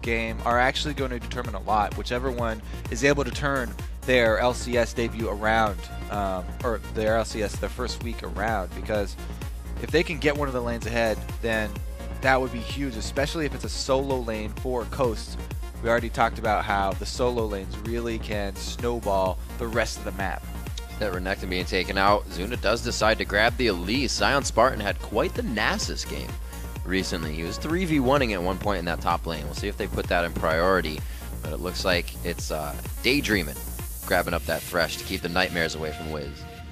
game are actually going to determine a lot. Whichever one is able to turn their LCS debut around, or their LCS their first week around, because if they can get one of the lanes ahead, then that would be huge, especially if it's a solo lane for Coast. We already talked about how the solo lanes really can snowball the rest of the map. That Renekton being taken out, Zuna does decide to grab the Elise. Zion Spartan had quite the Nasus game recently. He was 3v1ing at one point in that top lane. We'll see if they put that in priority, but it looks like it's Daydreaming, grabbing up that Thresh to keep the nightmares away from Wiz.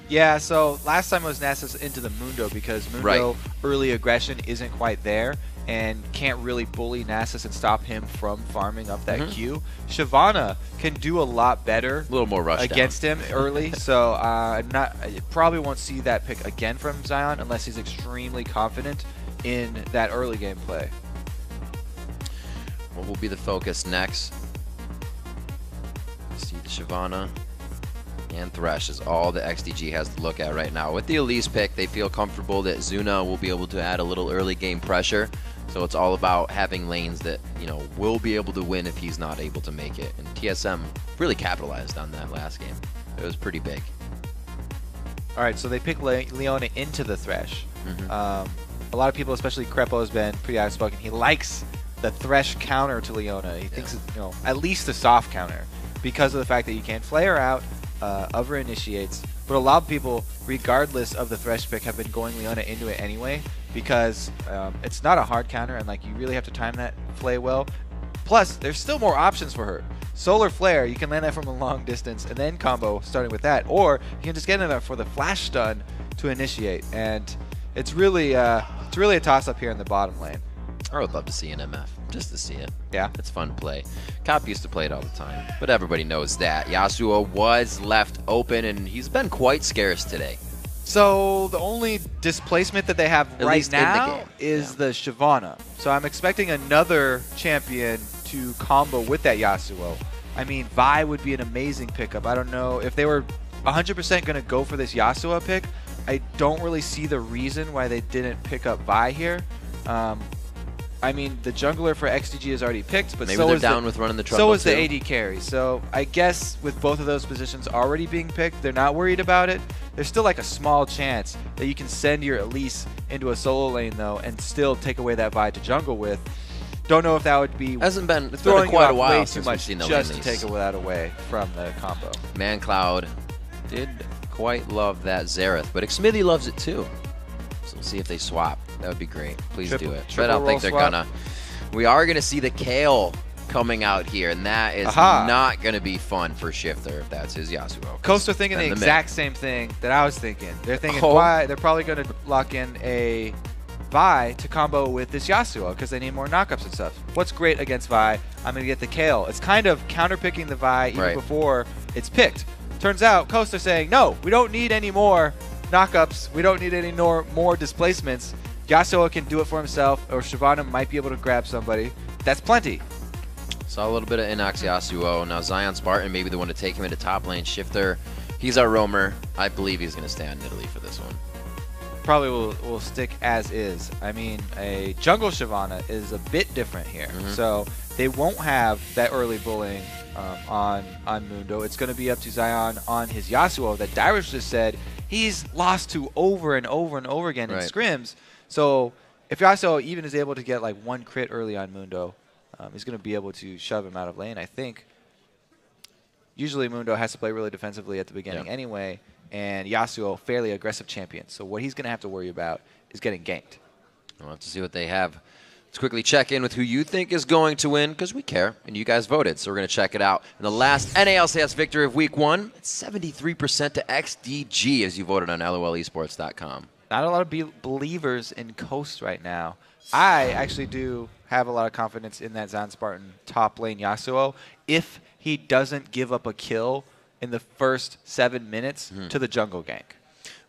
Yeah, so last time it was Nasus into the Mundo because Mundo early aggression isn't quite there and can't really bully Nasus and stop him from farming up that Q. Shyvana can do a lot better, A little more rush against him early, so I probably won't see that pick again from Zion unless he's extremely confident in that early game play. What will be the focus next? See the Shyvana and Thresh is all the XDG has to look at right now. With the Elise pick, they feel comfortable that Zuna will be able to add a little early game pressure. So it's all about having lanes that, you know, will be able to win if he's not able to make it. And TSM really capitalized on that last game. It was pretty big. All right, so they pick Leona into the Thresh. A lot of people, especially Crepo, has been pretty outspoken. He likes the Thresh counter to Leona. He thinks, you know, at least a soft counter because of the fact that you can't flare out, over initiates. But a lot of people, regardless of the Thresh pick, have been going Leona into it anyway because it's not a hard counter and like you really have to time that play well. Plus, there's still more options for her. Solar Flare, you can land that from a long distance and then combo starting with that, or you can just get in there for the flash stun to initiate. And it's really a toss-up here in the bottom lane. I would love to see an MF, just to see it. Yeah. It's fun to play. Cop used to play it all the time, but everybody knows that. Yasuo was left open, and he's been quite scarce today. So the only displacement that they have At right least in the now game. is the Shyvana. So I'm expecting another champion to combo with that Yasuo. I mean, Vi would be an amazing pickup. I don't know if they were 100% going to go for this Yasuo pick. I don't really see the reason why they didn't pick up Vi here. I mean, the jungler for XDG is already picked, but maybe so they're is down with running the trouble. So is the AD carry. So I guess with both of those positions already being picked, they're not worried about it. There's still like a small chance that you can send your Elise into a solo lane though, and still take away that Vi to jungle with. Don't know if that would be Hasn't been throwing quite a way while too since much we've seen the just lane to take that away from the combo. ManCloud did quite love that Xerath, but Xmithy loves it too. So we'll see if they swap. That would be great. Please do it. But I don't think they're gonna. We are gonna see the Kale coming out here, and that is not gonna be fun for Shifter if that's his Yasuo. Coast are thinking the exact same thing that I was thinking. They're thinking why they're probably gonna lock in a Vi to combo with this Yasuo because they need more knockups and stuff. What's great against Vi? I'm gonna get the Kale. It's kind of counterpicking the Vi even before it's picked. Turns out Coast are saying, no, we don't need any more knockups. We don't need any more displacements. Yasuo can do it for himself, or Shyvana might be able to grab somebody. That's plenty. Saw a little bit of Inox Yasuo. Now Zion Spartan maybe the one to take him into top lane. Shifter, he's our roamer. I believe he's going to stay on Italy for this one. Probably will stick as is. I mean, a jungle Shyvana is a bit different here. So they won't have that early bullying on Mundo. It's going to be up to Zion on his Yasuo that Dyrus just said he's lost to over and over and over again in scrims. So if Yasuo even is able to get like one crit early on Mundo, he's going to be able to shove him out of lane, I think. Usually Mundo has to play really defensively at the beginning anyway, and Yasuo, fairly aggressive champion. So what he's going to have to worry about is getting ganked. We'll have to see what they have. Let's quickly check in with who you think is going to win, because we care, and you guys voted, so we're going to check it out. In the last NA LCS victory of Week 1, it's 73% to XDG as you voted on LOLesports.com. Not a lot of believers in Coast right now. I actually do have a lot of confidence in that Zion Spartan top lane Yasuo if he doesn't give up a kill in the first 7 minutes to the jungle gank.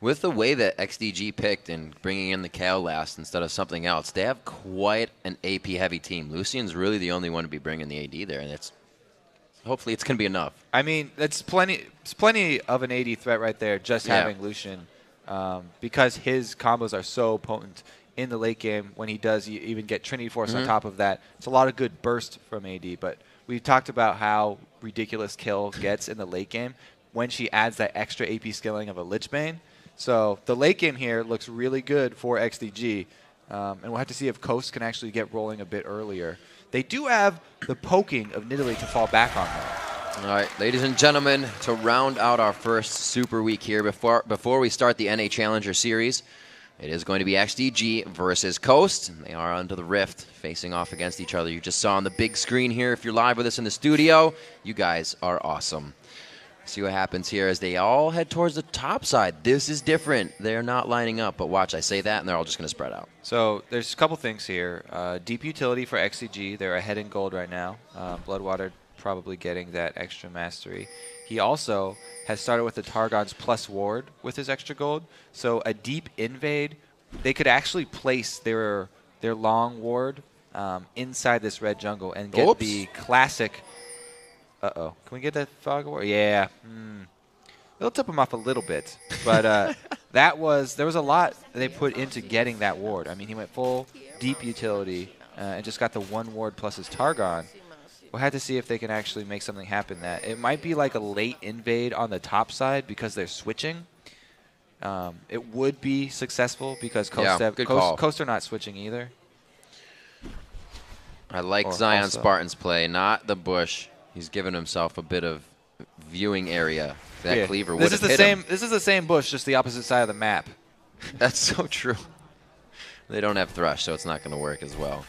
With the way that XDG picked and bringing in the Kale last instead of something else, they have quite an AP-heavy team. Lucian's really the only one to be bringing the AD there, and hopefully it's going to be enough. I mean, it's plenty of an AD threat right there, just having Lucian, because his combos are so potent in the late game when he does even get Trinity Force on top of that. It's a lot of good burst from AD, but we've talked about how ridiculous Kill gets in the late game when she adds that extra AP skilling of a Lich Bane. So the late game here looks really good for XDG, and we'll have to see if Coast can actually get rolling a bit earlier. They do have the poking of Nidalee to fall back on, though. All right, ladies and gentlemen, to round out our first Super Week here, before we start the NA Challenger Series, it is going to be XDG versus Coast. And they are under the Rift, facing off against each other. You just saw on the big screen here. If you're live with us in the studio, you guys are awesome. See what happens here as they all head towards the top side. This is different. They're not lining up, but watch, I say that, and they're all just going to spread out. So there's a couple things here. Deep utility for XDG. They're ahead in gold right now. Bloodwater probably getting that extra mastery. He also has started with the Targon's plus ward with his extra gold. So a deep invade, they could actually place their long ward inside this red jungle and get the classic. Uh-oh. Can we get that fog ward? Yeah. It'll tip him off a little bit. But there was a lot they put into getting that ward. I mean, he went full deep utility and just got the one ward plus his Targon. We'll have to see if they can actually make something happen. That it might be like a late invade on the top side because they're switching. It would be successful because Coast are not switching either. I like Zion Spartan's play, not the bush. He's given himself a bit of viewing area. That cleaver would have hit him. This is the same bush, just the opposite side of the map. That's so true. They don't have Thresh, so it's not going to work as well.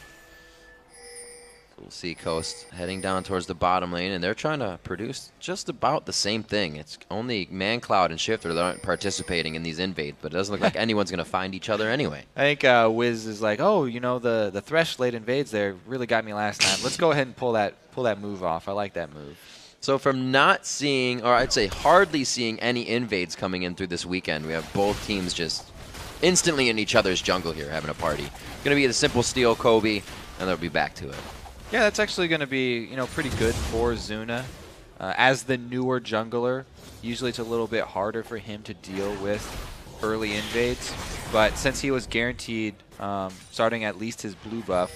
We'll see Coast heading down towards the bottom lane, and they're trying to produce just about the same thing. It's only ManCloud and Shifter that aren't participating in these invades, but it doesn't look like anyone's going to find each other anyway. I think Wiz is like, oh, you know, the Thresh late invades there really got me last time. Let's go ahead and pull that move off. I like that move. So from not seeing, or I'd say hardly seeing any invades coming in through this weekend, we have both teams just instantly in each other's jungle here having a party. Going to be the simple steal Kobe, and they'll be back to it. Yeah, that's actually going to be, pretty good for Zuna. As the newer jungler, usually it's a little bit harder for him to deal with early invades. But since he was guaranteed starting at least his blue buff,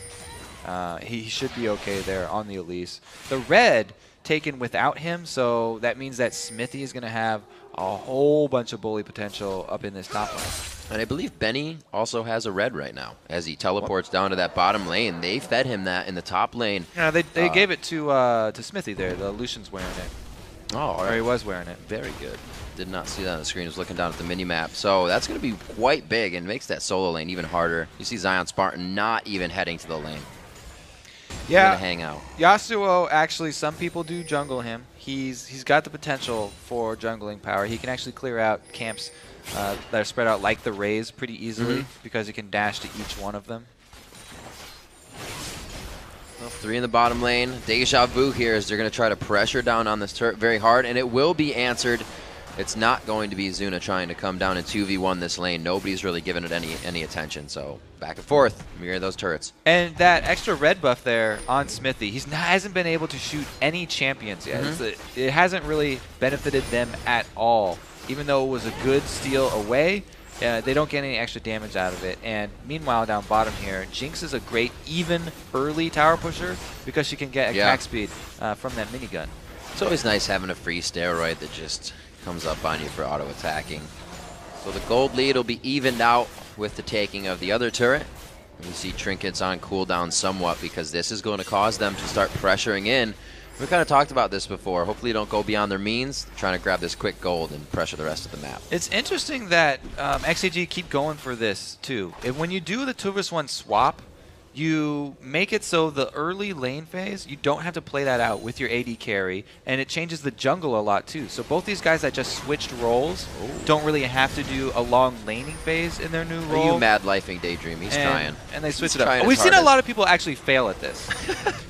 he should be okay there on the Elise. The red taken without him, so that means that Smithy is going to have a whole bunch of bully potential up in this top lane. And I believe Benny also has a red right now as he teleports down to that bottom lane. They fed him that in the top lane. Yeah, they gave it to Smithy there. The Lucian's wearing it. Oh, all right. Or he was wearing it. Very good. Did not see that on the screen. I was looking down at the mini-map. So that's going to be quite big and makes that solo lane even harder. You see Zion Spartan not even heading to the lane. Yeah, hang out. Yasuo, actually, some people do jungle him. He's got the potential for jungling power. He can actually clear out camps that are spread out like the Rays pretty easily because he can dash to each one of them. Well, 3 in the bottom lane. Deja vu here as they're going to try to pressure down on this turret very hard, and it will be answered. It's not going to be Zuna trying to come down and 2v1 this lane. Nobody's really given it any attention. So back and forth, mirror those turrets. And that extra red buff there on Smithy, hasn't been able to shoot any champions yet. It hasn't really benefited them at all. Even though it was a good steal away, they don't get any extra damage out of it. And meanwhile, down bottom here, Jinx is a great even early tower pusher because she can get attack speed from that minigun. It's always nice having a free steroid that just comes up on you for auto-attacking. So the gold lead will be evened out with the taking of the other turret. You see Trinkets on cooldown somewhat because this is going to cause them to start pressuring in. We kind of talked about this before. Hopefully you don't go beyond their means, trying to grab this quick gold and pressure the rest of the map. It's interesting that XDG keep going for this too. When you do the 2v1 swap, you make it so the early lane phase, you don't have to play that out with your AD carry, and it changes the jungle a lot too. So both these guys that just switched roles don't really have to do a long laning phase in their new role. Are you mad lifing Daydream? He's trying. And they switch it up. We've seen a lot of people actually fail at this.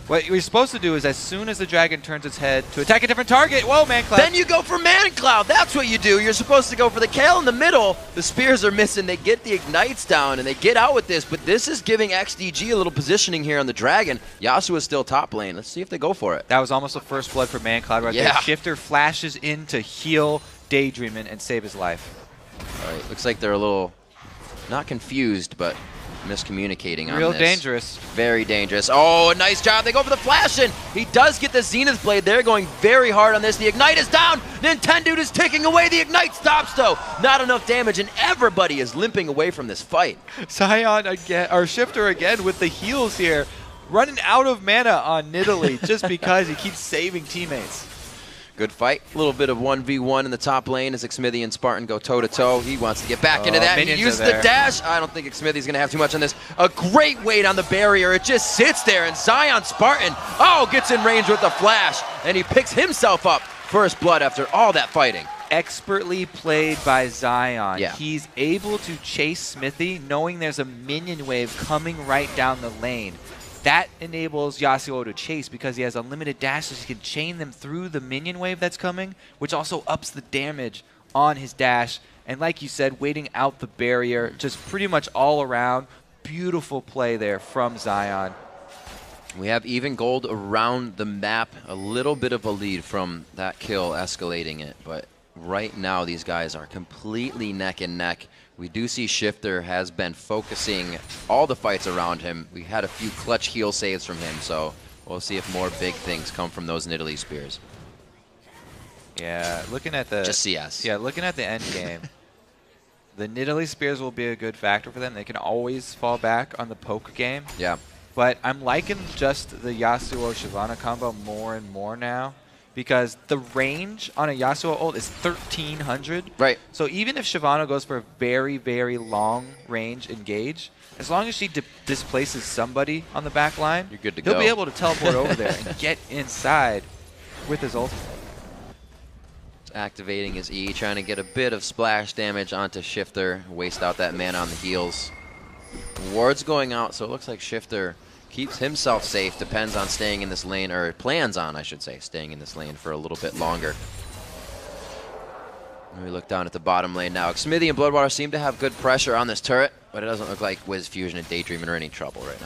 What you're supposed to do is as soon as the dragon turns its head to attack a different target, whoa, ManCloud. Then you go for ManCloud. That's what you do. You're supposed to go for the Kale in the middle. The spears are missing. They get the ignites down, and they get out with this. But this is giving XDG a little positioning here on the dragon. Yasuo is still top lane. Let's see if they go for it. That was almost a first blood for ManCloud right there. Shifter flashes in to heal Daydreamin' and save his life. All right, looks like they're a little, not confused, but miscommunicating on Real this. dangerous. Very dangerous. Oh, nice job. They go for the flash, and he does get the Zenith Blade. They're going very hard on this. The Ignite is down. Nintendo is taking away. The Ignite stops, though. Not enough damage, and everybody is limping away from this fight. Sion again, or Shifter again with the heals here. Running out of mana on Nidalee just because he keeps saving teammates. Good fight. A little bit of 1v1 in the top lane as Xmithy and Spartan go toe-to-toe. He wants to get back into that. He uses the dash. I don't think Xmithy's going to have too much on this. A great weight on the barrier. It just sits there, and Zion Spartan, gets in range with the flash, and he picks himself up first blood after all that fighting. Expertly played by Zion. Yeah. He's able to chase Smithy knowing there's a minion wave coming right down the lane. That enables Yasuo to chase because he has unlimited dashes. He can chain them through the minion wave that's coming, which also ups the damage on his dash. And like you said, waiting out the barrier, just pretty much all around. Beautiful play there from Zion. We have even gold around the map. A little bit of a lead from that kill escalating it. But right now, these guys are completely neck and neck. We do see Shifter has been focusing all the fights around him. We had a few clutch heal saves from him, so we'll see if more big things come from those Nidalee spears. Yeah, looking at the just CS. Yeah, looking at the end game, the Nidalee spears will be a good factor for them. They can always fall back on the poke game. Yeah. But I'm liking just the Yasuo Shyvana combo more and more now. Because the range on a Yasuo ult is 1,300. Right. So even if Shyvana goes for a very, very long range engage, as long as she displaces somebody on the back line, you're good to he'll go. Be able to teleport over there and get inside with his ultimate. Activating his E, trying to get a bit of splash damage onto Shifter, waste out that mana on the heals. Ward's going out, so it looks like Shifter keeps himself safe, depends on staying in this lane, or plans on, I should say, staying in this lane for a little bit longer. And we look down at the bottom lane now. Xmithy and Bloodwater seem to have good pressure on this turret, but it doesn't look like Wiz Fusion and Daydreaming are in any trouble right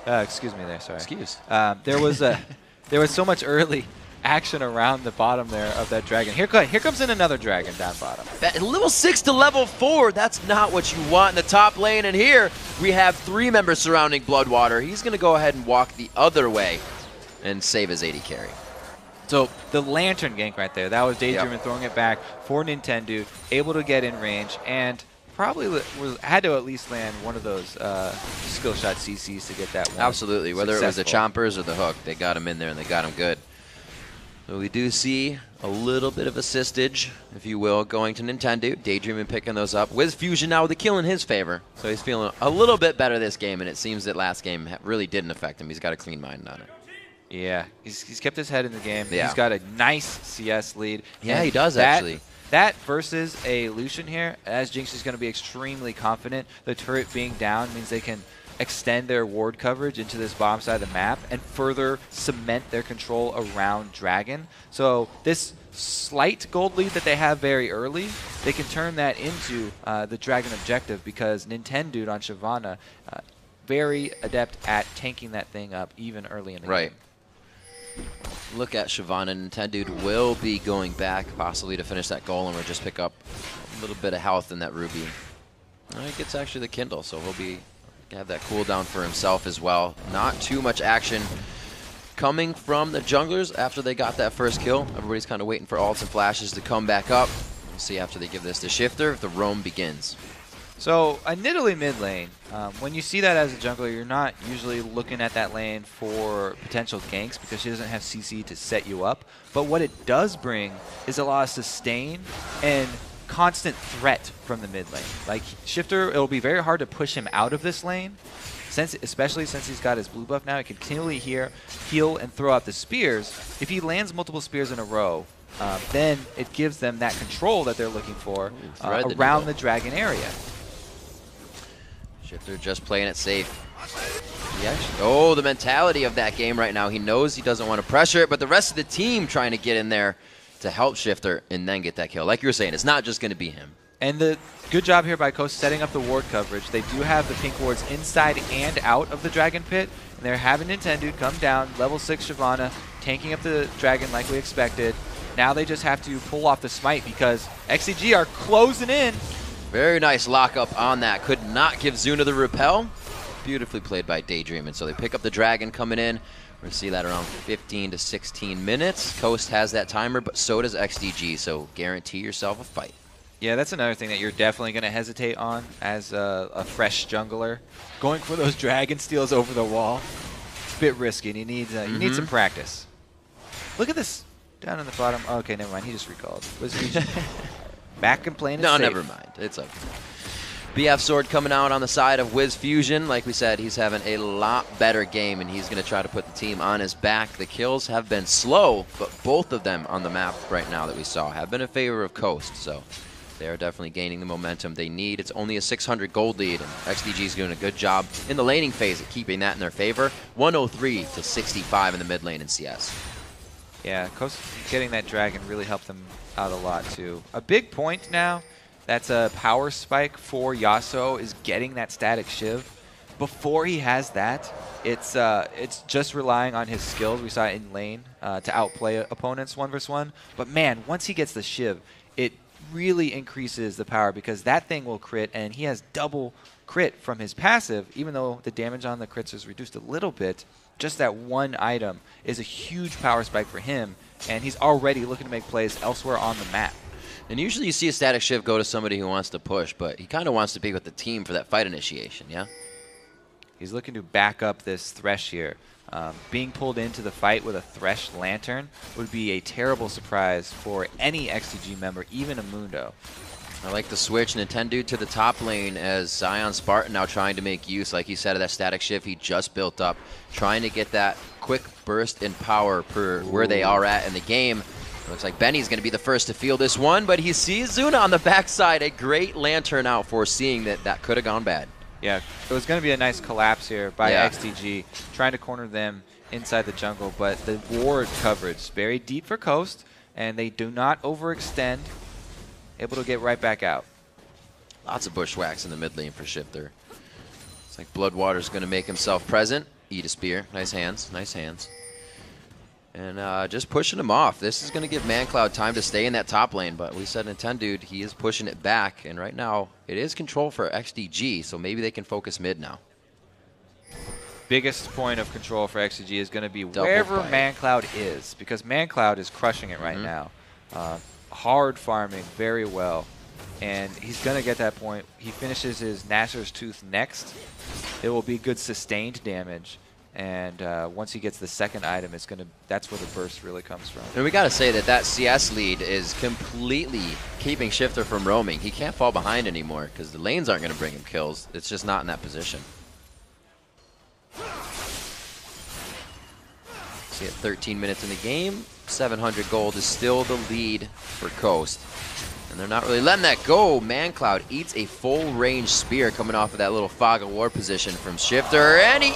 now. Excuse me there, sorry. Excuse. There was so much early action around the bottom there of that dragon. Here comes in another dragon down bottom. That level 6 to level 4, that's not what you want in the top lane. And here we have 3 members surrounding Bloodwater. He's going to go ahead and walk the other way and save his AD carry. So the Lantern gank right there, that was Daydreamin throwing it back for Nintendo, able to get in range, and probably had to at least land one of those skill shot CCs to get that one. Absolutely, whether it was the chompers or the hook, they got him in there and they got him good. So we do see a little bit of assistage, if you will, going to Nintendo. Daydreaming picking those up. Wiz Fusion now with the kill in his favor. So he's feeling a little bit better this game, and it seems that last game really didn't affect him. He's got a clean mind on it. Yeah, he's kept his head in the game. Yeah. He's got a nice CS lead. Yeah, and he does actually. That versus a Lucian here, as Jinx is going to be extremely confident. The turret being down means they can extend their ward coverage into this bottom side of the map and further cement their control around Dragon. So this slight gold lead that they have very early, they can turn that into the Dragon objective because Nintendo on Shyvana, very adept at tanking that thing up even early in the game. Look at Shyvana. Nintendo will be going back possibly to finish that golem or just pick up a little bit of health in that Ruby. He gets actually the Kindle, so he'll be have that cooldown for himself as well. Not too much action coming from the junglers after they got that first kill. Everybody's kind of waiting for ults and flashes to come back up. We'll see after they give this to Shifter if the roam begins. So a Nidalee mid lane, when you see that as a jungler, you're not usually looking at that lane for potential ganks because she doesn't have CC to set you up. But what it does bring is a lot of sustain and constant threat from the mid lane. Like Shifter, it'll be very hard to push him out of this lane, especially since he's got his blue buff now. He can continually heal and throw out the spears. If he lands multiple spears in a row, then it gives them that control that they're looking for around the dragon area. Shifter just playing it safe. Oh, the mentality of that game right now. He knows he doesn't want to pressure it, but the rest of the team trying to get in there to help Shifter and then get that kill. Like you were saying, it's not just going to be him. And the good job here by Coast setting up the ward coverage. They do have the pink wards inside and out of the Dragon Pit, and they're having Nintendo come down, level 6 Shyvana, tanking up the Dragon like we expected. Now they just have to pull off the smite because XDG are closing in. Very nice lockup on that. Could not give Zuna the repel. Beautifully played by Daydream. And so they pick up the Dragon coming in. We're going to see that around 15 to 16 minutes. Coast has that timer, but so does XDG. So guarantee yourself a fight. Yeah, that's another thing that you're definitely going to hesitate on as a fresh jungler. Going for those Dragon steals over the wall, it's a bit risky. And you need some practice. Look at this down in the bottom. Oh, okay, never mind. He just recalled. Back and playing. No, never mind. It's okay. BF Sword coming out on the side of Wiz Fusion. Like we said, he's having a lot better game, and he's going to try to put the team on his back. The kills have been slow, but both of them on the map right now that we saw have been in favor of Coast. So they are definitely gaining the momentum they need. It's only a 600 gold lead, and XDG is doing a good job in the laning phase at keeping that in their favor. 103 to 65 in the mid lane in CS. Yeah, Coast getting that Dragon really helped them out a lot, too. A big point now. That's a power spike for Yasuo is getting that static shiv. Before he has that, it's just relying on his skills. We saw it in lane to outplay opponents 1v1. But man, once he gets the shiv, it really increases the power because that thing will crit, and he has double crit from his passive. Even though the damage on the crits is reduced a little bit, just that one item is a huge power spike for him, and he's already looking to make plays elsewhere on the map. And usually you see a static shift go to somebody who wants to push, but he kind of wants to be with the team for that fight initiation, yeah? He's looking to back up this Thresh here. Being pulled into the fight with a Thresh Lantern would be a terrible surprise for any XDG member, even a Mundo. I like the switch Nintendo to the top lane as Zion Spartan now trying to make use, like he said, of that static shift he just built up, trying to get that quick burst in power per where they are at in the game. Looks like Benny's going to be the first to feel this one, but he sees Zuna on the backside. A great Lantern out, foreseeing that could have gone bad. Yeah, it was going to be a nice collapse here by XDG, trying to corner them inside the jungle, but the ward coverage very deep for Coast, and they do not overextend, able to get right back out. Lots of bushwhacks in the mid lane for Shifter. It's like Bloodwater's going to make himself present. Eat a spear. Nice hands. Nice hands. And just pushing him off. This is going to give ManCloud time to stay in that top lane, but we said Nintendo, he is pushing it back, and right now it is control for XDG, so maybe they can focus mid now. Biggest point of control for XDG is going to be wherever ManCloud is, because ManCloud is crushing it right now. Hard farming very well, and he's going to get that point. He finishes his Nasser's Tooth next. It will be good sustained damage. And once he gets the second item, that's where the burst really comes from. And we got to say that CS lead is completely keeping Shifter from roaming. He can't fall behind anymore because the lanes aren't going to bring him kills. It's just not in that position. See, at 13 minutes in the game, 700 gold is still the lead for Coast. And they're not really letting that go. ManCloud eats a full range spear coming off of that little fog of war position from Shifter, and he...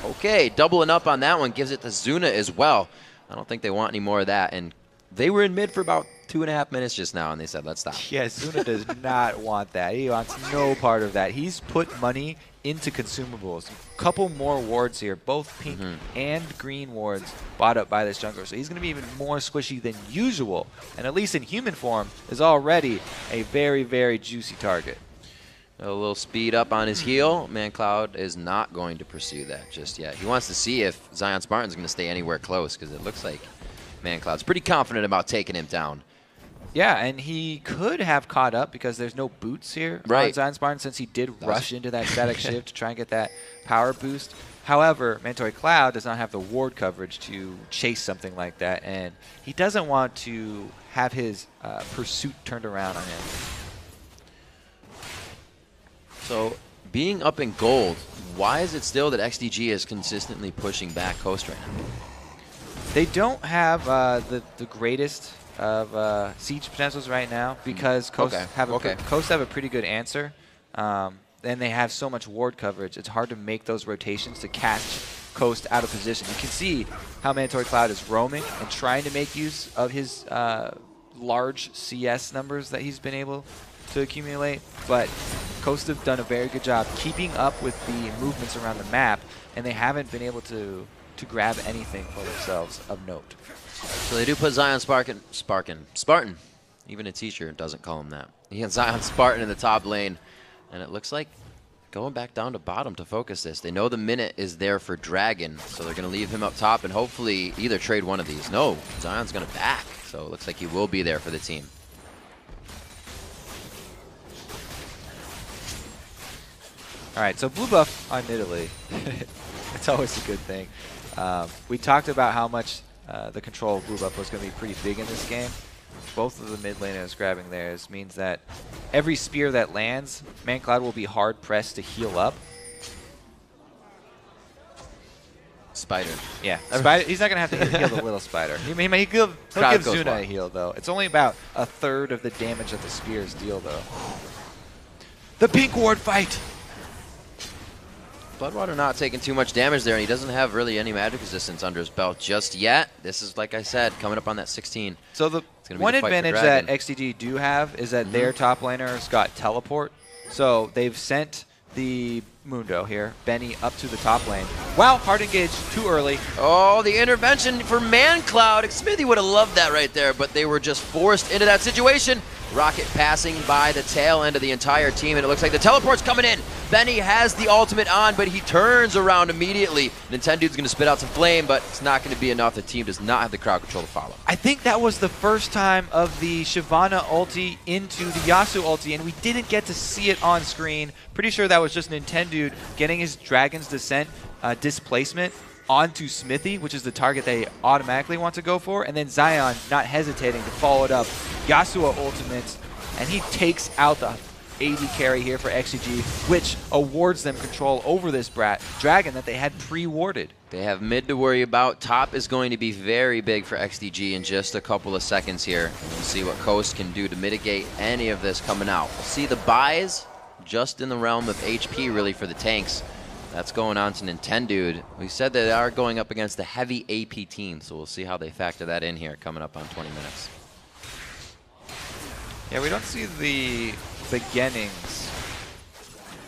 Okay, doubling up on that one, gives it to Zuna as well. I don't think they want any more of that. And they were in mid for about 2.5 minutes just now, and they said, let's stop. Yeah, Zuna does not want that. He wants no part of that. He's put money into consumables. A couple more wards here, both pink and green wards bought up by this jungler. So he's going to be even more squishy than usual. And at least in human form, is already a very, very juicy target. A little speed up on his heel. ManCloud is not going to pursue that just yet. He wants to see if Zion Spartan's going to stay anywhere close because it looks like ManCloud's pretty confident about taking him down. Yeah, and he could have caught up because there's no boots here on Zion Spartan since he did rush into that static shift to try and get that power boost. However, Mandatory Cloud does not have the ward coverage to chase something like that, and he doesn't want to have his pursuit turned around on him. So, being up in gold, why is it still that XDG is consistently pushing back Coast right now? They don't have the greatest of siege potentials right now because Coast have a pretty good answer. And they have so much ward coverage, it's hard to make those rotations to catch Coast out of position. You can see how Mandatory Cloud is roaming and trying to make use of his large CS numbers that he's been able to accumulate, but Coast have done a very good job keeping up with the movements around the map, and they haven't been able to grab anything for themselves of note. So they do put Zion Spartan. Even a teacher doesn't call him that. He and Zion Spartan in the top lane. And it looks like going back down to bottom to focus this. They know the minute is there for Dragon, so they're going to leave him up top and hopefully either trade one of these. No, Zion's going to back, so it looks like he will be there for the team. All right, so blue buff on Italy. It's always a good thing. We talked about how much the control of blue buff was going to be pretty big in this game. Both of the mid laners grabbing theirs means that every spear that lands, ManCloud will be hard pressed to heal up. Spider. Yeah, Spider, he's not going to have to heal the little Spider. He'll give Zuna a heal, though. It's only about a third of the damage that the spears deal, though. The pink ward fight! Bloodwater not taking too much damage there, and he doesn't have really any magic resistance under his belt just yet. This is, like I said, coming up on that 16. So the one advantage that XDG do have is that their top laner's got teleport. So they've sent the Mundo here, Benny, up to the top lane. Wow, hard engage, too early. Oh, the intervention for ManCloud. Smithy would have loved that right there, but they were just forced into that situation. Rocket passing by the tail end of the entire team, and it looks like the teleport's coming in. Benny has the ultimate on, but he turns around immediately. Nintendo's going to spit out some flame, but it's not going to be enough. The team does not have the crowd control to follow. I think that was the first time of the Shyvana ulti into the Yasuo ulti, and we didn't get to see it on screen. Pretty sure that was just Nintendo getting his Dragon's Descent displacement onto Smithy, which is the target they automatically want to go for, and then Zion not hesitating to follow it up. Yasuo ultimates, and he takes out the AD carry here for XDG, which awards them control over this dragon that they had pre-warded. They have mid to worry about. Top is going to be very big for XDG in just a couple of seconds here. We'll see what Coast can do to mitigate any of this coming out. We'll see the buys just in the realm of HP, really, for the tanks. That's going on to Nintendo. We said that they are going up against a heavy AP team, so we'll see how they factor that in here coming up on 20 minutes. Yeah, we don't see the beginnings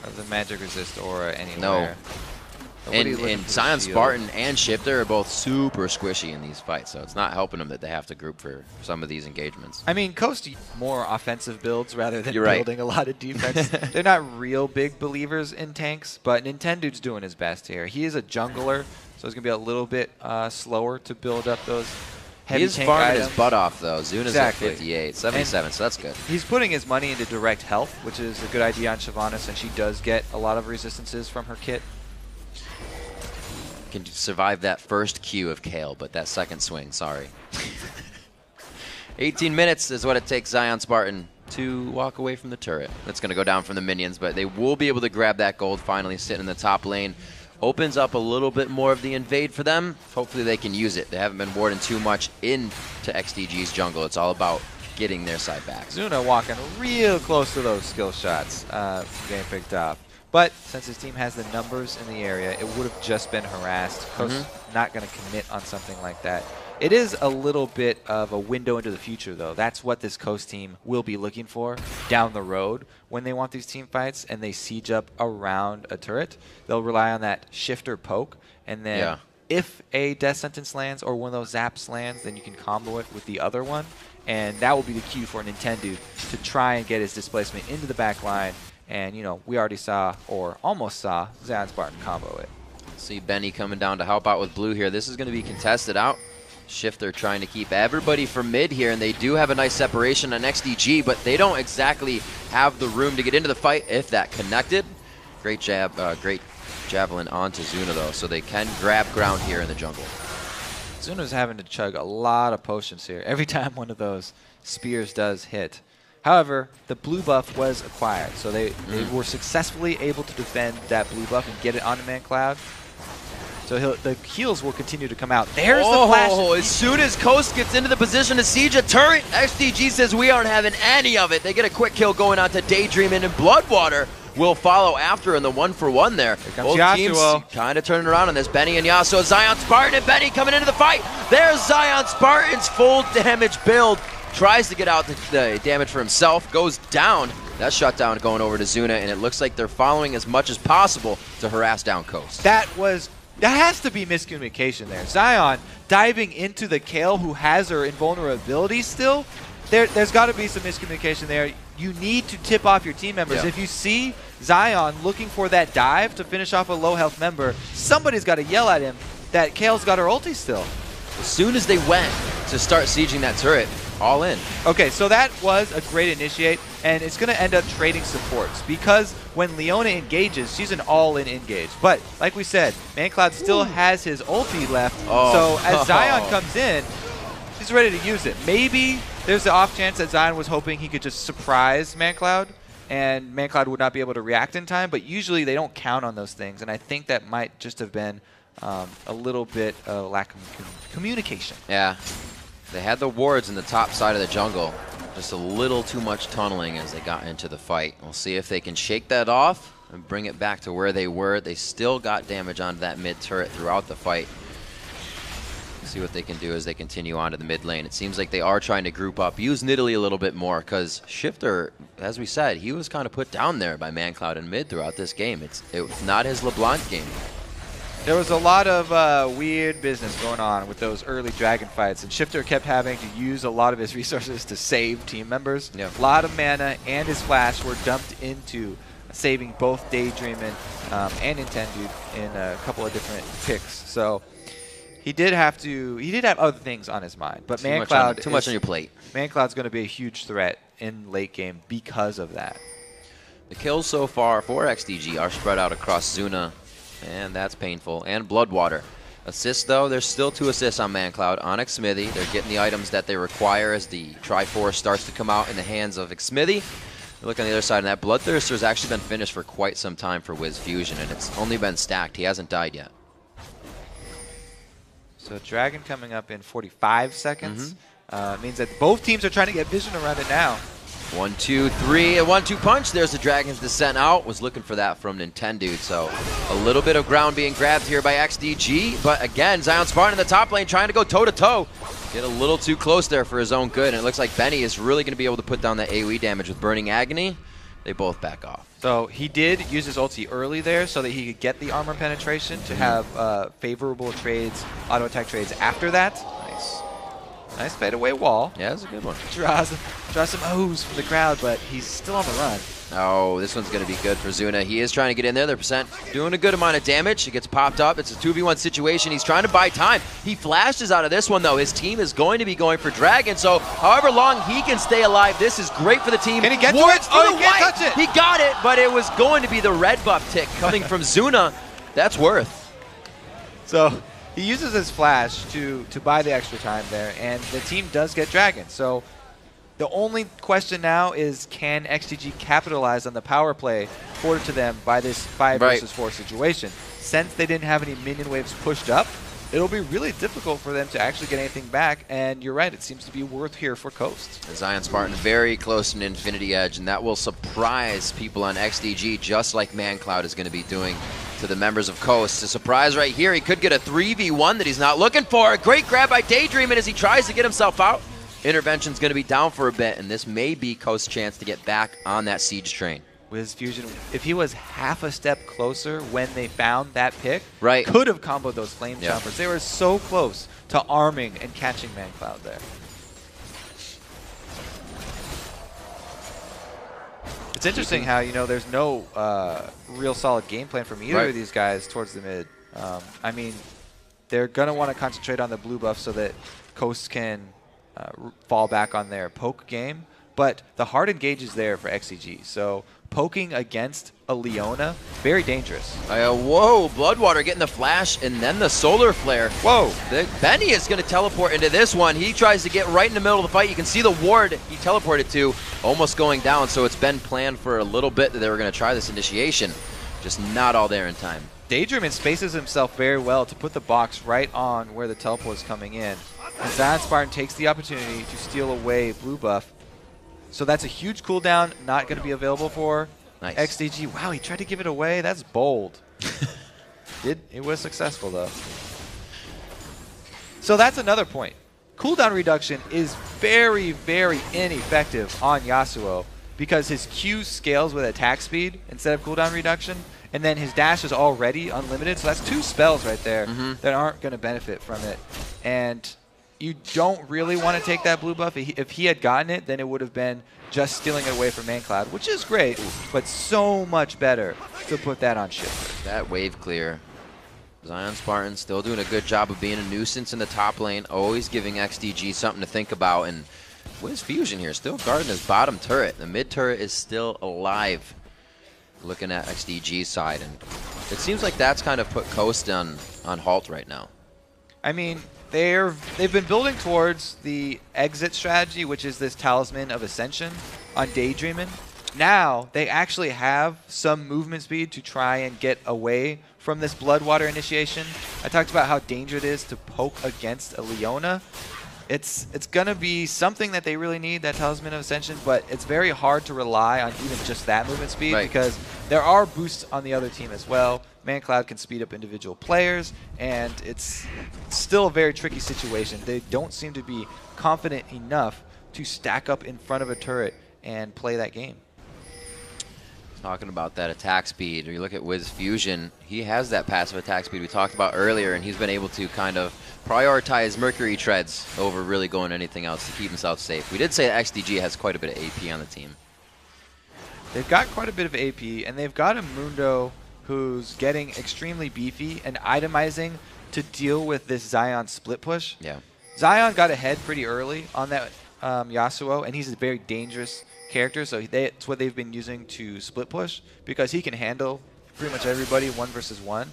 of the magic resist aura anywhere. No. And Zion Spartan and Shifter are both super squishy in these fights, so it's not helping them that they have to group for some of these engagements. I mean, Coast more offensive builds rather than building a lot of defense. They're not real big believers in tanks, but Nintendo's doing his best here. He is a jungler, so it's going to be a little bit slower to build up those heavy tank items. He's farming his butt off, though. Zuna's at 58, 77, and so that's good. He's putting his money into direct health, which is a good idea on Shyvana since she does get a lot of resistances from her kit. Can survive that first Q of Kale, but that second swing, sorry. 18 minutes is what it takes Zion Spartan to walk away from the turret. That's going to go down from the minions, but they will be able to grab that gold finally sitting in the top lane. Opens up a little bit more of the invade for them. Hopefully they can use it. They haven't been warding too much into XDG's jungle. It's all about getting their side back. Zuna walking real close to those skill shots getting picked up. But since his team has the numbers in the area, it would have just been harassed. Coast not going to commit on something like that. It is a little bit of a window into the future, though. That's what this Coast team will be looking for down the road when they want these team fights and they siege up around a turret. They'll rely on that Shifter poke, and then if a Death Sentence lands or one of those Zaps lands, then you can combo it with the other one, and that will be the cue for Nintendo to try and get his displacement into the back line. And, you know, we already saw, or almost saw, Zion Spartan combo it. See Benny coming down to help out with blue here. This is going to be contested out. Shifter trying to keep everybody from mid here, and they do have a nice separation on XDG, but they don't exactly have the room to get into the fight if that connected. Great jab, great javelin onto Zuna, though, so they can grab ground here in the jungle. Zuna's having to chug a lot of potions here every time one of those spears does hit. However, the blue buff was acquired, so they were successfully able to defend that blue buff and get it onto ManCloud. So the heals will continue to come out. There's the flash. As soon as Coast gets into the position to siege a turret, XDG says we aren't having any of it. They get a quick kill going on to Daydream, and Bloodwater will follow after in the 1-for-1 there. Here comes Yasuo. Teams kind of turning around on this. Benny and Yasuo, Zion Spartan and Benny coming into the fight. There's Zion Spartan's full damage build. Tries to get out the damage for himself, goes down. That shutdown going over to Zuna, and it looks like they're following as much as possible to harass down Coast. That has to be miscommunication there. Zion diving into the Kale, who has her invulnerability still, there's got to be some miscommunication there. You need to tip off your team members. Yeah. If you see Zion looking for that dive to finish off a low health member, somebody's got to yell at him that Kale's got her ulti still. As soon as they went to start sieging that turret, all in. Okay, so that was a great initiate, and it's going to end up trading supports because when Leona engages, she's an all-in engage. But like we said, ManCloud still has his ulti left, so as Zion comes in, he's ready to use it. Maybe there's the off chance that Zion was hoping he could just surprise ManCloud, and ManCloud would not be able to react in time, but usually they don't count on those things, and I think that might just have been a little bit of lack of communication. Yeah. They had the wards in the top side of the jungle. Just a little too much tunneling as they got into the fight. We'll see if they can shake that off and bring it back to where they were. They still got damage onto that mid turret throughout the fight. See what they can do as they continue on to the mid lane. It seems like they are trying to group up, use Nidalee a little bit more, because Shifter, as we said, he was kind of put down there by ManCloud and mid throughout this game. It's not his LeBlanc game. There was a lot of weird business going on with those early Dragon fights, and Shifter kept having to use a lot of his resources to save team members. Yeah. A lot of mana and his flash were dumped into saving both Daydreamin' and Intendude in a couple of different picks. So he did have other things on his mind, but ManCloud too much on your plate. ManCloud's going to be a huge threat in late game because of that. The kills so far for XDG are spread out across Zuna, and that's painful, and Bloodwater. Assists, though, there's still 2 assists on ManCloud. On Xmithy, they're getting the items that they require as the Triforce starts to come out in the hands of Xmithy. Look on the other side, and that Bloodthirster's actually been finished for quite some time for Wiz Fusion, and it's only been stacked. He hasn't died yet. So Dragon coming up in 45 seconds. Means that both teams are trying to get vision around it now. 1, 2, 3, a 1-2 punch. There's the Dragon's Descent out. Was looking for that from Nintendude. So a little bit of ground being grabbed here by XDG. But again, Zion Spartan in the top lane trying to go toe-to-toe. Get a little too close there for his own good. And it looks like Benny is really going to be able to put down that AoE damage with Burning Agony. They both back off. So he did use his ulti early there so that he could get the armor penetration to have favorable trades, auto attack trades after that. Nice. Nice fade away wall. Yeah, that's a good one. Draws some O's from the crowd, but he's still on the run. Oh, this one's going to be good for Zuna. He is trying to get in there. They're doing a good amount of damage. He gets popped up. It's a 2v1 situation. He's trying to buy time. He flashes out of this one, though. His team is going to be going for Dragon, so however long he can stay alive, this is great for the team. Can he get to it? Oh, he can't touch it. He got it, but it was going to be the red buff tick coming from Zuna. That's worth. So he uses his flash to buy the extra time there, and the team does get Dragon. So the only question now is, can XDG capitalize on the power play afforded to them by this 5 versus 4 situation? Since they didn't have any minion waves pushed up, it'll be really difficult for them to actually get anything back, and you're right, it seems to be worth here for Coast. Zion Spartan very close to an Infinity Edge, and that will surprise people on XDG, just like ManCloud is going to be doing to the members of Coast. A surprise right here. He could get a 3v1 that he's not looking for. A great grab by Daydreamin' as he tries to get himself out. Intervention's going to be down for a bit, and this may be Coast's chance to get back on that siege train. Wiz Fusion, if he was half a step closer when they found that pick, right, could have comboed those flame choppers. They were so close to arming and catching ManCloud there. It's interesting how, you know, there's no real solid game plan from either of these guys towards the mid. I mean, they're going to want to concentrate on the blue buff so that Coast can fall back on their poke game. But the hard engage is there for XDG. So poking against a Leona, very dangerous. Whoa, Bloodwater getting the flash and then the solar flare. Whoa, Benny is going to teleport into this one. He tries to get right in the middle of the fight. You can see the ward he teleported to almost going down. So it's been planned for a little bit that they were going to try this initiation. Just not all there in time. Daydreamin' spaces himself very well to put the box right on where the teleport is coming in. And Zion Spartan takes the opportunity to steal away blue buff. So that's a huge cooldown, not going to be available for XDG. Wow, he tried to give it away. That's bold. It was successful, though. So that's another point. Cooldown reduction is very, very ineffective on Yasuo because his Q scales with attack speed instead of cooldown reduction, and then his dash is already unlimited. So that's 2 spells right there that aren't going to benefit from it. And you don't really want to take that blue buff. If he had gotten it, then it would have been just stealing it away from ManCloud, which is great, but so much better to put that on Shifter. That wave clear. Zion Spartan still doing a good job of being a nuisance in the top lane, always giving XDG something to think about. And Wiz Fusion here still guarding his bottom turret. The mid turret is still alive. Looking at XDG's side, and it seems like that's kind of put Coast on halt right now. I mean, they've been building towards the exit strategy, which is this Talisman of Ascension on Daydreamin'. Now they actually have some movement speed to try and get away from this Bloodwater initiation. I talked about how dangerous it is to poke against a Leona. It's going to be something that they really need, that Talisman of Ascension, but it's very hard to rely on even just that movement speed because there are boosts on the other team as well. ManCloud can speed up individual players, and it's still a very tricky situation. They don't seem to be confident enough to stack up in front of a turret and play that game. Talking about that attack speed, or you look at Wiz Fusion, he has that passive attack speed we talked about earlier, and he's been able to kind of prioritize Mercury Treads over really going anything else to keep himself safe. We did say that XDG has quite a bit of AP on the team. They've got quite a bit of AP, and they've got a Mundo who's getting extremely beefy and itemizing to deal with this Zion split push. Yeah. Zion got ahead pretty early on that Yasuo, and he's a very dangerous character, so that's what they've been using to split push because he can handle pretty much everybody 1 versus 1.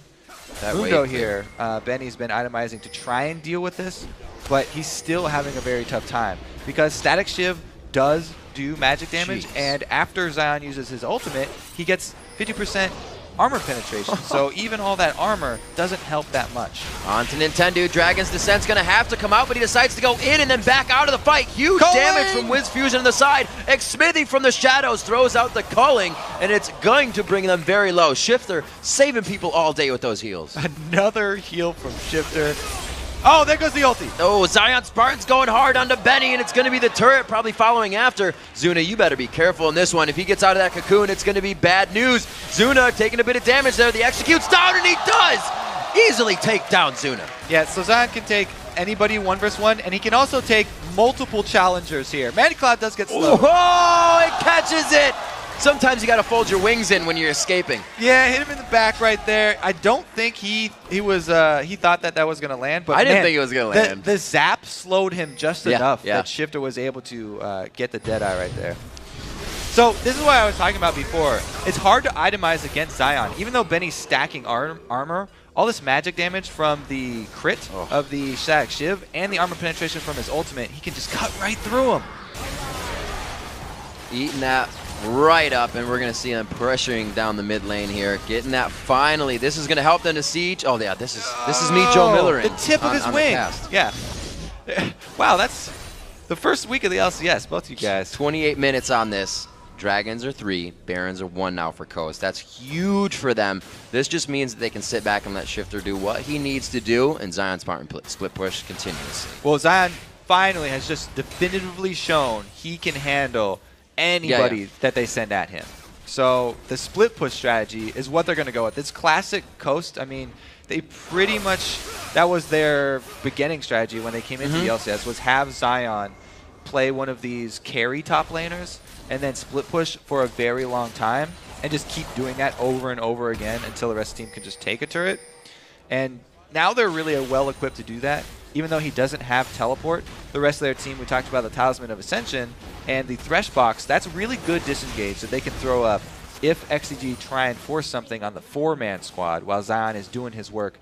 That Mundo here, Benny's been itemizing to try and deal with this, but he's still having a very tough time because Static Shiv does do magic damage, and after Zion uses his ultimate, he gets 50% armor penetration, so even all that armor doesn't help that much. On to Nintendo. Dragon's Descent's going to have to come out, but he decides to go in and then back out of the fight. Huge damage from Wiz Fusion on the side. Xmithy from the shadows throws out the culling, and it's going to bring them very low. Shifter saving people all day with those heals. Another heal from Shifter. Oh, there goes the ulti. Oh, Zion Spartan's going hard onto Benny, and it's going to be the turret probably following after. Zuna, you better be careful in this one. If he gets out of that cocoon, it's going to be bad news. Zuna taking a bit of damage there. The execute's down, and he does easily take down Zuna. Yeah, so Zion can take anybody 1 versus 1, and he can also take multiple challengers here. ManCloud does get slow. Oh, it catches it. Sometimes you got to fold your wings in when you're escaping. Yeah, hit him in the back right there. I don't think he thought that was going to land, but I didn't think it was going to land. The zap slowed him just enough that Shifter was able to get the Deadeye right there. So this is what I was talking about before. It's hard to itemize against Zion, even though Benny's stacking armor. All this magic damage from the crit of the Static Shiv and the armor penetration from his ultimate, he can just cut right through him. Eating that right up, and we're going to see them pressuring down the mid lane here, getting that finally. This is going to help them to siege. Oh yeah, this is me, Joe Miller. The tip of his wing. Yeah. Wow, that's the first week of the LCS. Both of you guys. 28 minutes on this. Dragons are 3, Barons are 1 now for Coast. That's huge for them. This just means that they can sit back and let Shifter do what he needs to do, and Zion Spartan split push continuously. Well, Zion finally has just definitively shown he can handle anybody that they send at him. So the split push strategy is what they're going to go with. It's classic Coast. I mean, they pretty much, that was their beginning strategy when they came into the LCS, was have Zion play one of these carry top laners and then split push for a very long time and just keep doing that over and over again until the rest of the team can just take a turret. And now they're really well equipped to do that. Even though he doesn't have teleport, the rest of their team, we talked about the Talisman of Ascension and the Thresh Box, that's really good disengage that they can throw up if XDG try and force something on the 4-man squad while Zion is doing his work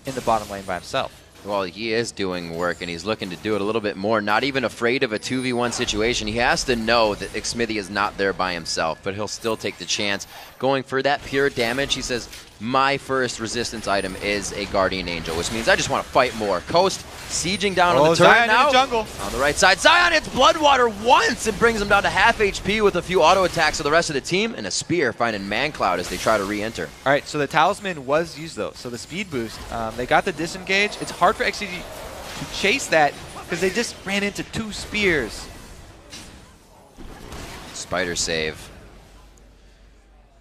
in the bottom lane by himself. Well, he is doing work, and he's looking to do it a little bit more. Not even afraid of a 2v1 situation. He has to know that Xmithy is not there by himself, but he'll still take the chance. Going for that pure damage, he says, my first resistance item is a Guardian Angel, which means I just want to fight more. Coast sieging down on the turret Zion now. In the jungle. On the right side. Zion hits Bloodwater once and brings him down to half HP with a few auto attacks of the rest of the team, and a spear finding ManCloud as they try to re-enter. All right, so the Talisman was used, though. So the speed boost, they got the disengage. It's hard for XDG to chase that because they just ran into 2 spears. Spider save.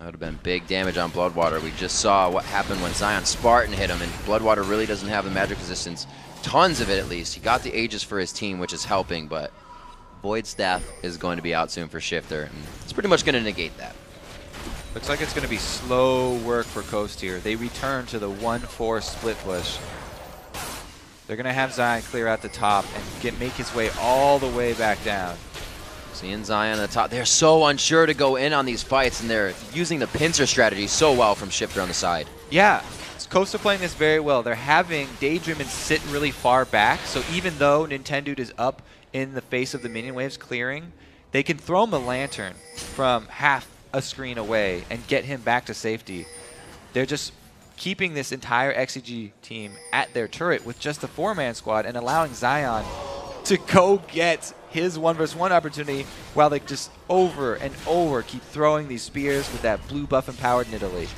That would have been big damage on Bloodwater. We just saw what happened when Zion Spartan hit him, and Bloodwater really doesn't have the magic resistance. Tons of it, at least. He got the Aegis for his team, which is helping, but Void Staff is going to be out soon for Shifter, and it's pretty much going to negate that. Looks like it's going to be slow work for Coast here. They return to the 1-4 split push. They're going to have Zion clear out the top and make his way all the way back down. Seeing Zion at the top. They're so unsure to go in on these fights, and they're using the pincer strategy so well from Shifter on the side. Yeah, Coast are playing this very well. They're having Daydreamin sit really far back, so even though Nintendude is up in the face of the minion waves clearing, they can throw him a lantern from half a screen away and get him back to safety. They're just keeping this entire XDG team at their turret with just a 4-man squad and allowing Zion to go get his 1v1 opportunity while they just over and over keep throwing these spears with that blue buff empowered Nidalee.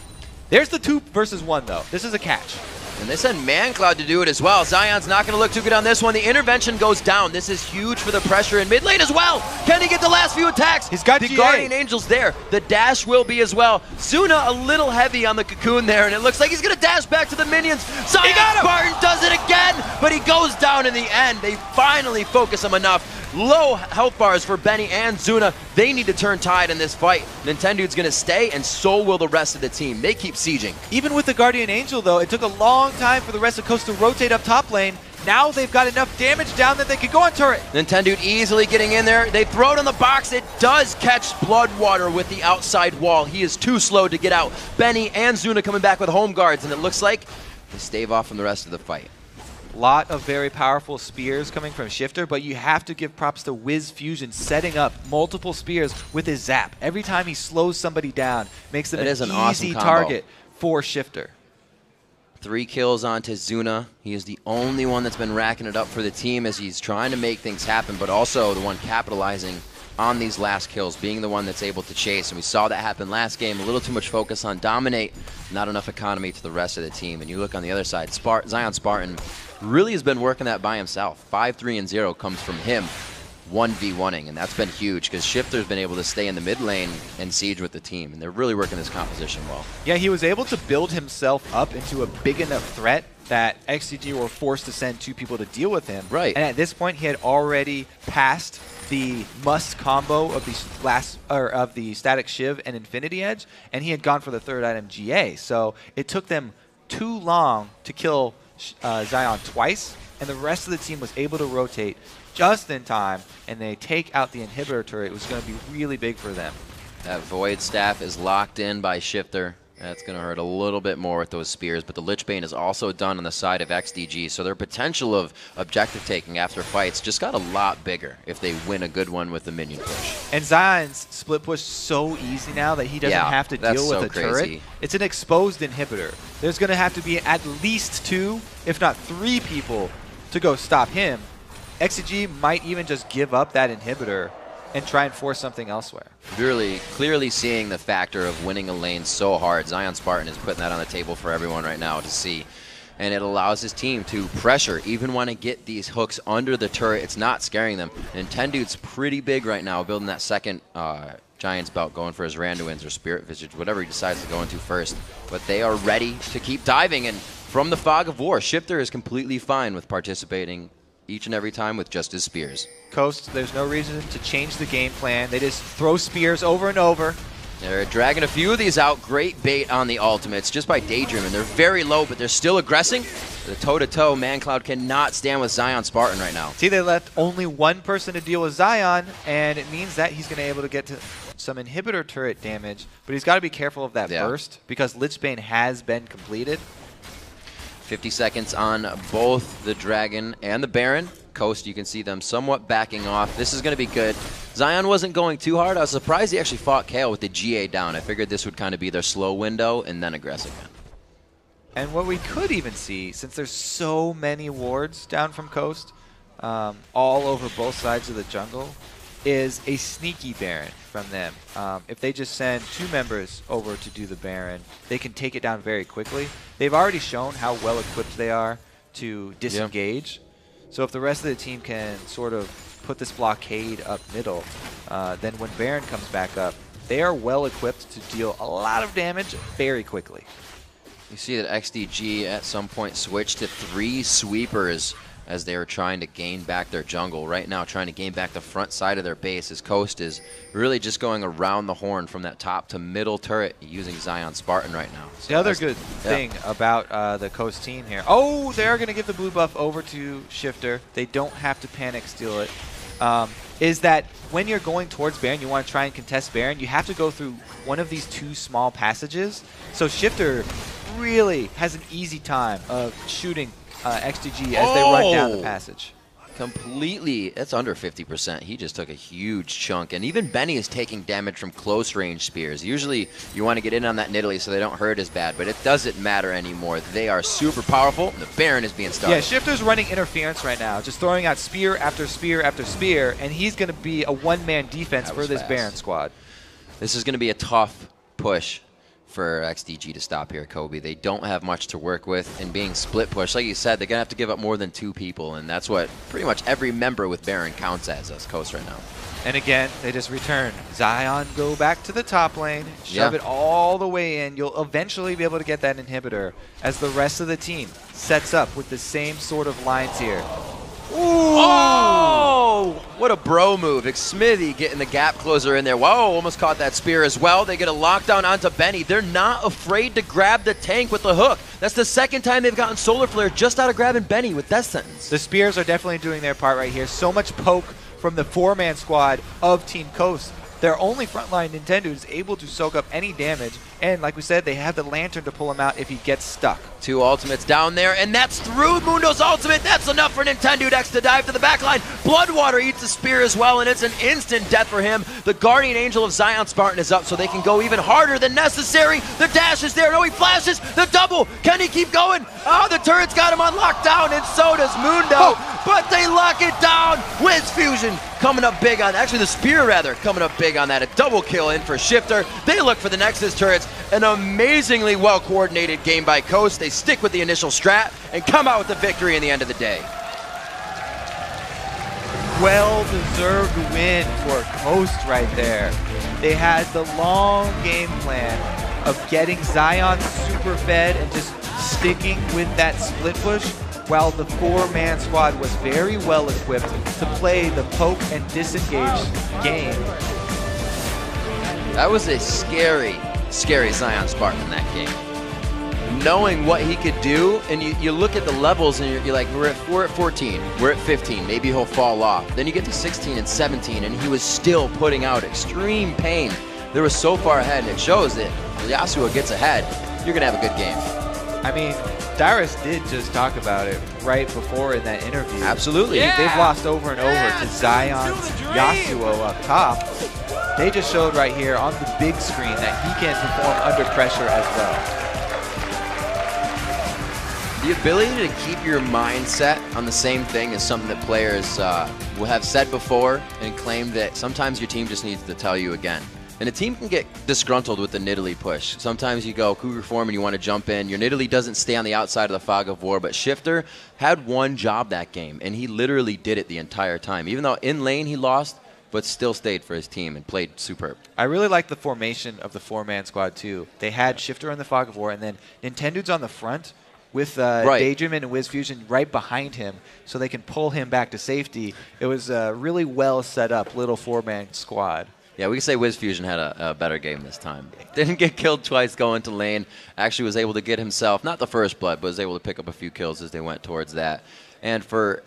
There's the 2 versus 1 though. This is a catch. And they send ManCloud to do it as well. Zion's not going to look too good on this one. The intervention goes down. This is huge for the pressure in mid lane as well. Can he get the last few attacks? He's got the GA. Guardian Angel's there. The dash will be as well. Zuna a little heavy on the cocoon there, and it looks like he's going to dash back to the minions. Zion Spartan does it again, but he goes down in the end. They finally focus him enough. Low health bars for Benny and Zuna. They need to turn tide in this fight. Nintendude's going to stay, and so will the rest of the team. They keep sieging. Even with the Guardian Angel, though, it took a long time for the rest of Coast to rotate up top lane. Now they've got enough damage down that they could go on turret. Nintendude easily getting in there. They throw it in the box. It does catch Bloodwater with the outside wall. He is too slow to get out. Benny and Zuna coming back with home guards, and it looks like they stave off from the rest of the fight. Lot of very powerful spears coming from Shifter, but you have to give props to Wiz Fusion setting up multiple spears with his zap. Every time he slows somebody down, makes them an easy awesome target for Shifter. 3 kills onto Zuna. He is the only one that's been racking it up for the team as he's trying to make things happen, but also the one capitalizing on these last kills, being the one that's able to chase. And we saw that happen last game. A little too much focus on dominate, not enough economy to the rest of the team. And you look on the other side, Zion Spartan really has been working that by himself. 5-3-0 comes from him 1v1ing, and that's been huge because Shifter's been able to stay in the mid lane and siege with the team, and they're really working this composition well. Yeah, he was able to build himself up into a big enough threat that XDG were forced to send 2 people to deal with him. Right. And at this point, he had already passed the must combo of the Static Shiv and Infinity Edge, and he had gone for the 3rd item, GA. So it took them too long to kill Zion twice, and the rest of the team was able to rotate just in time, and they take out the inhibitor turret. It was going to be really big for them. That Void Staff is locked in by Shifter. That's going to hurt a little bit more with those spears, but the Lich Bane is also done on the side of XDG, so their potential of objective taking after fights just got a lot bigger if they win a good one with the minion push. And Zion's split push so easy now that he doesn't have to deal with a turret. It's an exposed inhibitor. There's going to have to be at least 2, if not 3 people to go stop him. XDG might even just give up that inhibitor and try and force something elsewhere. Really clearly seeing the factor of winning a lane so hard. Zion Spartan is putting that on the table for everyone right now to see. And it allows his team to pressure, even when they get these hooks under the turret. It's not scaring them. Nintendude's pretty big right now, building that second Giants belt, going for his Randuins or Spirit Visage, whatever he decides to go into first. But they are ready to keep diving. And from the fog of war, Shifter is completely fine with participating each and every time with just his spears. Coast, there's no reason to change the game plan. They just throw spears over and over. They're dragging a few of these out. Great bait on the ultimates just by Daydream, and they're very low, but they're still aggressing. The toe-to-toe, ManCloud cannot stand with Zion Spartan right now. See, they left only 1 person to deal with Zion, and it means that he's going to be able to get to some inhibitor turret damage, but he's got to be careful of that burst because Lich Bane has been completed. 50 seconds on both the Dragon and the Baron. Coast, you can see them somewhat backing off. This is going to be good. Zion wasn't going too hard. I was surprised he actually fought Kale with the GA down. I figured this would kind of be their slow window and then aggressive. And what we could even see, since there's so many wards down from Coast, all over both sides of the jungle, is a sneaky Baron from them. If they just send 2 members over to do the Baron, they can take it down very quickly. They've already shown how well equipped they are to disengage. So if the rest of the team can sort of put this blockade up middle, then when Baron comes back up, they are well equipped to deal a lot of damage very quickly. You see that XDG at some point switched to 3 sweepers as they were trying to gain back their jungle. Right now, trying to gain back the front side of their base, as Coast is really just going around the horn from that top to middle turret using Zion Spartan right now. So the other good thing about the Coast team here, they're going to give the blue buff over to Shifter. They don't have to panic steal it. Is that when you're going towards Baron, you want to try and contest Baron, you have to go through one of these 2 small passages. So Shifter really has an easy time of shooting XDG as they run down the passage. Completely, that's under 50%. He just took a huge chunk. And even Benny is taking damage from close range spears. Usually you want to get in on that Nidalee so they don't hurt as bad, but it doesn't matter anymore. They are super powerful. The Baron is being started. Yeah, Shifter's running interference right now, just throwing out spear after spear after spear, and he's going to be a one-man defense for this Baron squad. This is going to be a tough push for XDG to stop here, Kobe. They don't have much to work with, and being split push, like you said, they're going to have to give up more than 2 people, and that's what pretty much every member with Baron counts as Coast right now. And again, they just return. Zion, go back to the top lane, shove it all the way in. You'll eventually be able to get that inhibitor as the rest of the team sets up with the same sort of lines here. Ooh. Oh, what a bro move. Smithy getting the gap closer in there. Whoa, almost caught that spear as well. They get a lockdown onto Benny. They're not afraid to grab the tank with the hook. That's the second time they've gotten Solar Flare just out of grabbing Benny with Death Sentence. The spears are definitely doing their part right here. So much poke from the 4-man squad of Team Coast. Their only frontline Nintendo is able to soak up any damage, and like we said, they have the Lantern to pull him out if he gets stuck. 2 ultimates down there, and that's through Mundo's ultimate. That's enough for Nintendo X to dive to the backline. Bloodwater eats the spear as well, and it's an instant death for him. The Guardian Angel of Zion Spartan is up, so they can go even harder than necessary. The dash is there. No, he flashes. The double. Can he keep going? Oh, the turret's got him on lockdown, and so does Mundo. But they lock it down. Wiz Fusion coming up big on, actually the spear rather, coming up big on that. A double kill in for Shifter. They look for the Nexus turrets. An amazingly well-coordinated game by Coast. They stick with the initial strat and come out with the victory in the end of the day. Well-deserved win for Coast right there. They had the long game plan of getting Zion super fed and just sticking with that split push, while the 4-man squad was very well equipped to play the poke and disengage game. That was a scary, scary Zion Spartan in that game. Knowing what he could do, and you look at the levels and you're like, we're at 14, we're at 15, maybe he'll fall off. Then you get to 16 and 17 and he was still putting out extreme pain. They were so far ahead, and it shows that Yasuo gets ahead, you're going to have a good game. I mean, Dyrus did just talk about it right before in that interview. Absolutely. They've lost over and over to Zion's Yasuo up top. They just showed right here on the big screen that he can perform under pressure as well. The ability to keep your mindset on the same thing is something that players will have said before and claimed that sometimes your team just needs to tell you again. And a team can get disgruntled with the Nidalee push. Sometimes you go Cougar form and you want to jump in. Your Nidalee doesn't stay on the outside of the fog of war, but Shifter had one job that game, and he literally did it the entire time. Even though in lane he lost, but still stayed for his team and played superb. I really like the formation of the 4-man squad too. They had Shifter in the fog of war, and then Nintendo's on the front with Daydream and Wiz Fusion right behind him, so they can pull him back to safety. It was a really well set up little 4-man squad. Yeah, we can say Wiz Fusion had a better game this time. Didn't get killed twice going to lane. Actually was able to get himself, not the first blood, but was able to pick up a few kills as they went towards that. And for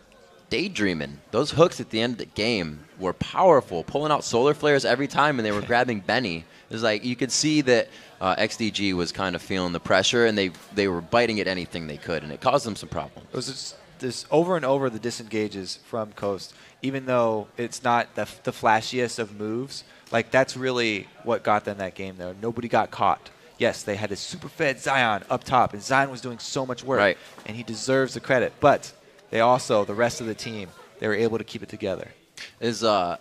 Daydreaming, those hooks at the end of the game were powerful, pulling out solar flares every time, and they were grabbing Benny. It was like you could see that XDG was kind of feeling the pressure, and they were biting at anything they could, and it caused them some problems. It was just this over and over the disengages from Coast, even though it's not the flashiest of moves. Like, that's really what got them that game, though. Nobody got caught. Yes, they had a super fed Zion up top, and Zion was doing so much work, and he deserves the credit. But they also, the rest of the team, they were able to keep it together. You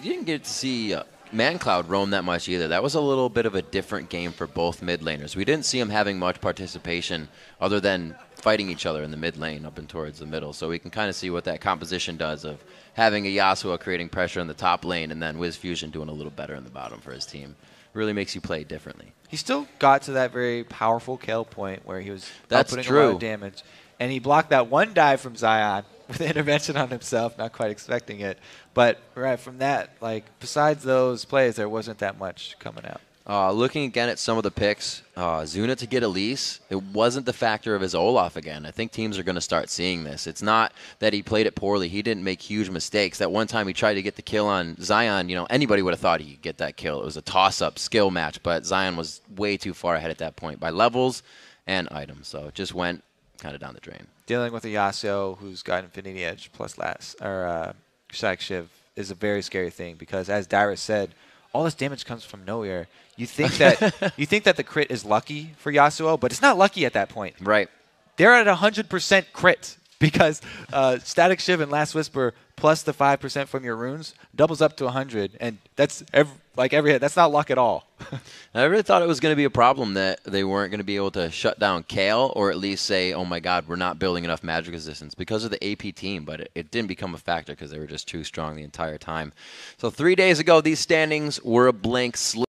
didn't get to see ManCloud roam that much either. That was a little bit of a different game for both mid laners. We didn't see him having much participation other than fighting each other in the mid lane up and towards the middle. So we can kind of see what that composition does of having a Yasuo creating pressure in the top lane and then Wiz Fusion doing a little better in the bottom for his team. Really makes you play differently. He still got to that very powerful kill point where he was putting a lot of damage. And he blocked that one dive from Zion with the intervention on himself, not quite expecting it. But right from that, like besides those plays, there wasn't that much coming out. Looking again at some of the picks, Zuna to get Elise, it wasn't the factor of his Olaf again. I think teams are going to start seeing this. It's not that he played it poorly. He didn't make huge mistakes. That one time he tried to get the kill on Zion, anybody would have thought he could get that kill. It was a toss-up skill match, but Zion was way too far ahead at that point by levels and items. So it just went kind of down the drain. Dealing with a Yasuo who's got Infinity Edge plus Shack Shiv is a very scary thing because, as Dyrus said, all this damage comes from nowhere. You think that the crit is lucky for Yasuo, but it's not lucky at that point. Right. They're at 100% crit because Static Shiv and Last Whisper plus the 5% from your runes doubles up to 100, and that's every hit. That's not luck at all. I really thought it was going to be a problem that they weren't going to be able to shut down Kale or at least say, oh my god, we're not building enough magic resistance because of the AP team, but it didn't become a factor because they were just too strong the entire time. So 3 days ago, these standings were a blank slate.